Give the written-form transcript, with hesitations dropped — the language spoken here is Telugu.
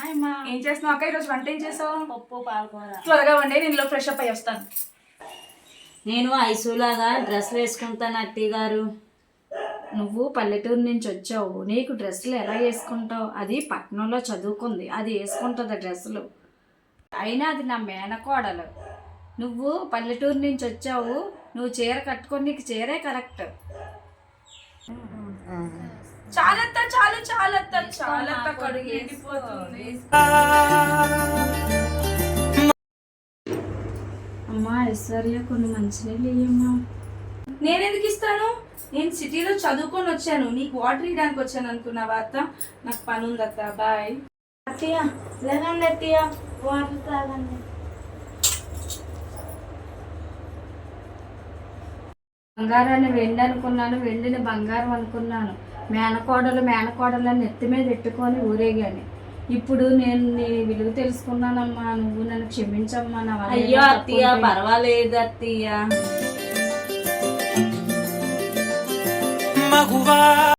ఏం చేస్తున్నావు అక్క? ఈరోజు వంట ఏం చేసావు? పప్పు పాలకూర. త్వరగా వండి, నేను ఫ్రెష్ అప్ అయ్యి వస్తాను. నేను ఐసులాగా డ్రెస్ వేసుకుంటాను అత్తయ్య గారు. నువ్వు పల్లెటూరు నుంచి వచ్చావు, నీకు డ్రెస్సులు ఎలా వేసుకుంటావు? అది పట్టణంలో చదువుకుంది, అది వేసుకుంటుంది డ్రెస్సులు. అయినా అది నా మేనకోడలు. నువ్వు పల్లెటూరు నుంచి వచ్చావు, నువ్వు చీర కట్టుకొని నీకు చీరే కరెక్ట్. చాలత్త చాలత్త కడుగు ఎండిపోతుంది. అమ్మా ఐశ్వర్య, కొన్ని మంచినీళ్ళు ఇయ్యమ్మా. నేనెందుకు ఇస్తాను? నేను సిటీలో చదువుకొని వచ్చాను, నీకు వాటర్ ఇవ్వడానికి వచ్చాను అనుకున్నావా అత్త? నాకు పని ఉంది అత్త, బాయ్. అత్తయ్య లేదండి అత్తయ్య, వాటర్ తాగండి. బంగారాన్ని వెండి అనుకున్నాను, వెండిని బంగారం అనుకున్నాను. మేనకోడలు అని నెత్తి మీద పెట్టుకొని ఊరేగాని. ఇప్పుడు నేను నీ విలువ తెలుసుకున్నానమ్మా, నువ్వు నన్ను క్షమించమ్మా. నా వల్ల అయ్యో అత్తయ్య, పర్వాలేదు అత్తయ్య.